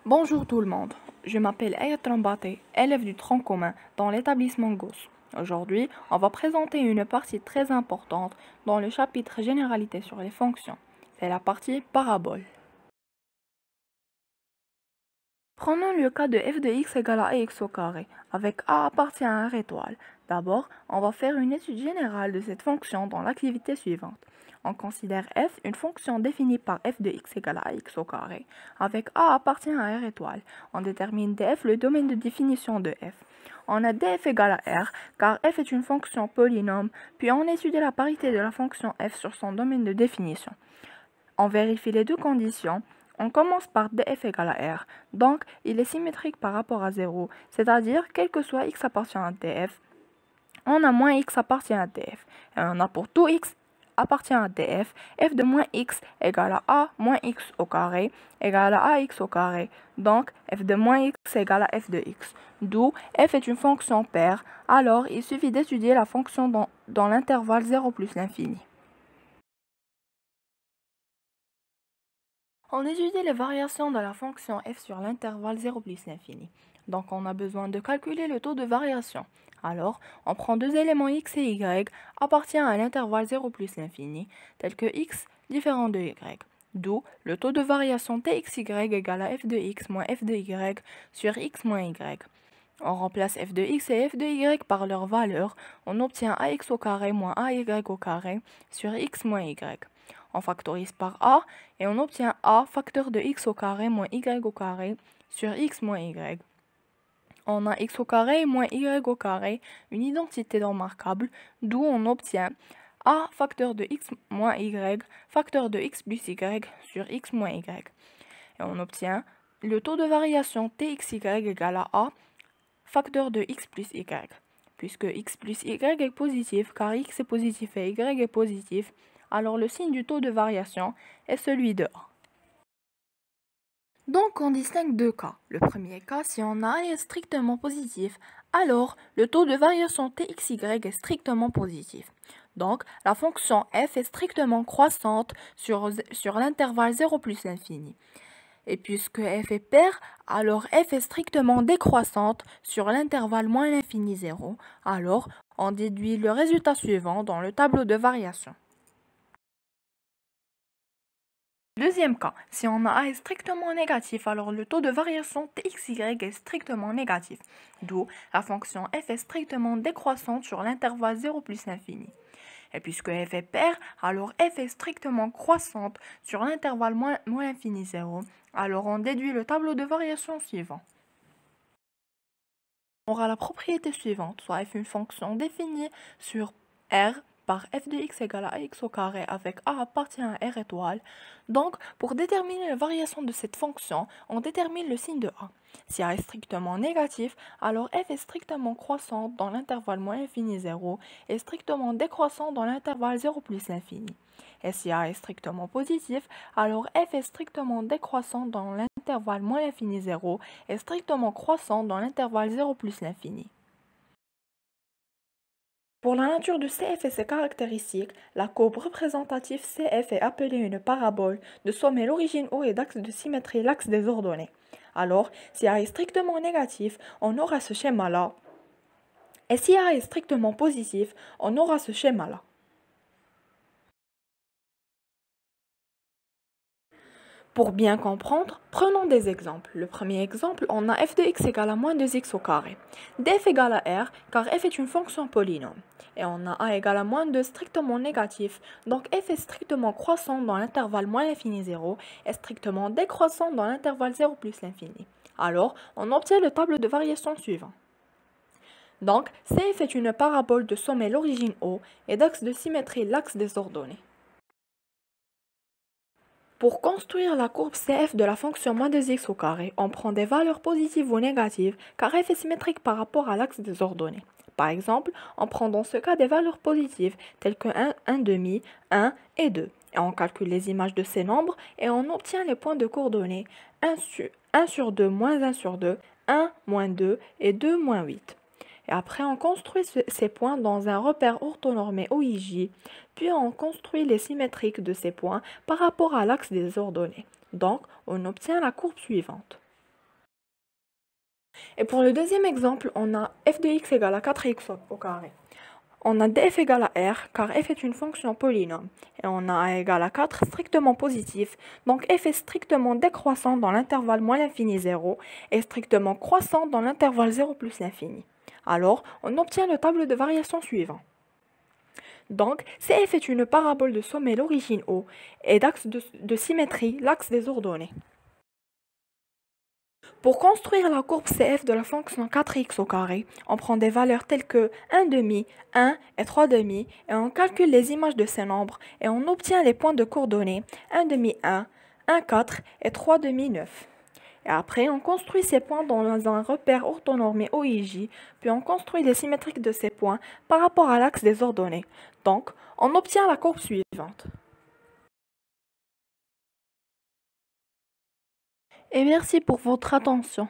Bonjour tout le monde, je m'appelle Ayat Rambaté, élève du tronc commun dans l'établissement Gauss. Aujourd'hui, on va présenter une partie très importante dans le chapitre Généralité sur les fonctions. C'est la partie parabole. Prenons le cas de f de x égale à ax au carré, avec a appartient à R étoile. D'abord, on va faire une étude générale de cette fonction dans l'activité suivante. On considère f une fonction définie par f de x égale à x au carré, avec a appartient à R étoile. On détermine df le domaine de définition de f. On a df égale à R, car f est une fonction polynôme, puis on étudie la parité de la fonction f sur son domaine de définition. On vérifie les deux conditions. On commence par df égale à R, donc il est symétrique par rapport à 0, c'est-à-dire quel que soit x appartient à df, on a moins x appartient à df, et on a pour tout x appartient à df, f de moins x égale à a moins x au carré égale à ax au carré, donc f de moins x égale à f de x, d'où f est une fonction paire, alors il suffit d'étudier la fonction dans l'intervalle 0 plus l'infini. On étudie les variations de la fonction f sur l'intervalle 0 plus l'infini. Donc on a besoin de calculer le taux de variation. Alors, on prend deux éléments x et y appartiennent à l'intervalle 0 plus l'infini, tels que x différent de y. D'où le taux de variation txy égale à f de x moins f de y sur x moins y. On remplace f de x et f de y par leurs valeurs. On obtient ax au carré moins ay au carré sur x moins y. On factorise par a et on obtient a facteur de x au carré moins y au carré sur x moins y. On a x au carré moins y au carré, une identité remarquable, d'où on obtient a facteur de x moins y facteur de x plus y sur x moins y. Et on obtient le taux de variation txy égale à a facteur de x plus y. Puisque x plus y est positif, car x est positif et y est positif, alors le signe du taux de variation est celui de A. Donc on distingue deux cas. Le premier cas, si on a est strictement positif, alors le taux de variation txy est strictement positif. Donc la fonction f est strictement croissante sur l'intervalle 0 plus l'infini. Et puisque f est paire, alors f est strictement décroissante sur l'intervalle moins l'infini 0. Alors on déduit le résultat suivant dans le tableau de variation. Deuxième cas, si on a a est strictement négatif, alors le taux de variation txy est strictement négatif, d'où la fonction f est strictement décroissante sur l'intervalle 0 plus l'infini. Et puisque f est paire, alors f est strictement croissante sur l'intervalle moins l'infini 0, alors on déduit le tableau de variation suivant. On aura la propriété suivante, soit f une fonction définie sur R par f de x égale à x au carré avec a appartient à R étoile. Donc, pour déterminer la variation de cette fonction, on détermine le signe de a. Si a est strictement négatif, alors f est strictement croissante dans l'intervalle moins l'infini 0 et strictement décroissante dans l'intervalle 0 plus l'infini. Et si a est strictement positif, alors f est strictement décroissante dans l'intervalle moins l'infini 0 et strictement croissante dans l'intervalle 0 plus l'infini. Pour la nature de CF et ses caractéristiques, la courbe représentative CF est appelée une parabole de sommet l'origine O et d'axe de symétrie l'axe des ordonnées. Alors, si A est strictement négatif, on aura ce schéma-là. Et si A est strictement positif, on aura ce schéma-là. Pour bien comprendre, prenons des exemples. Le premier exemple, on a f de x égale à moins 2x au carré. df égale à r, car f est une fonction polynôme. Et on a a égale à moins 2 strictement négatif, donc f est strictement croissant dans l'intervalle moins l'infini 0 et strictement décroissant dans l'intervalle 0 plus l'infini. Alors, on obtient le tableau de variation suivant. Donc, CF est une parabole de sommet l'origine O et d'axe de symétrie l'axe des ordonnées. Pour construire la courbe CF de la fonction moins 2x au carré, on prend des valeurs positives ou négatives car f est symétrique par rapport à l'axe des ordonnées. Par exemple, on prend dans ce cas des valeurs positives telles que 1, 1,5, 1 et 2. Et on calcule les images de ces nombres et on obtient les points de coordonnées 1 sur 2 moins 1 sur 2, 1 moins 2 et 2 moins 8. Et après, on construit ces points dans un repère orthonormé OIJ, puis on construit les symétriques de ces points par rapport à l'axe des ordonnées. Donc, on obtient la courbe suivante. Et pour le deuxième exemple, on a f de x égale à 4x au carré. On a df égale à r, car f est une fonction polynôme. Et on a a égale à 4 strictement positif, donc f est strictement décroissant dans l'intervalle moins l'infini 0 et strictement croissant dans l'intervalle 0 plus l'infini. Alors, on obtient le tableau de variation suivant. Donc, si f est une parabole de sommet l'origine O et d'axe de symétrie l'axe des ordonnées. Pour construire la courbe CF de la fonction 4x au carré, on prend des valeurs telles que 1 demi, 1 et 3 demi et on calcule les images de ces nombres et on obtient les points de coordonnées 1 demi 1, 1 4 et 3 demi 9. Et après, on construit ces points dans un repère orthonormé OIJ, puis on construit les symétriques de ces points par rapport à l'axe des ordonnées. Donc, on obtient la courbe suivante. Et merci pour votre attention.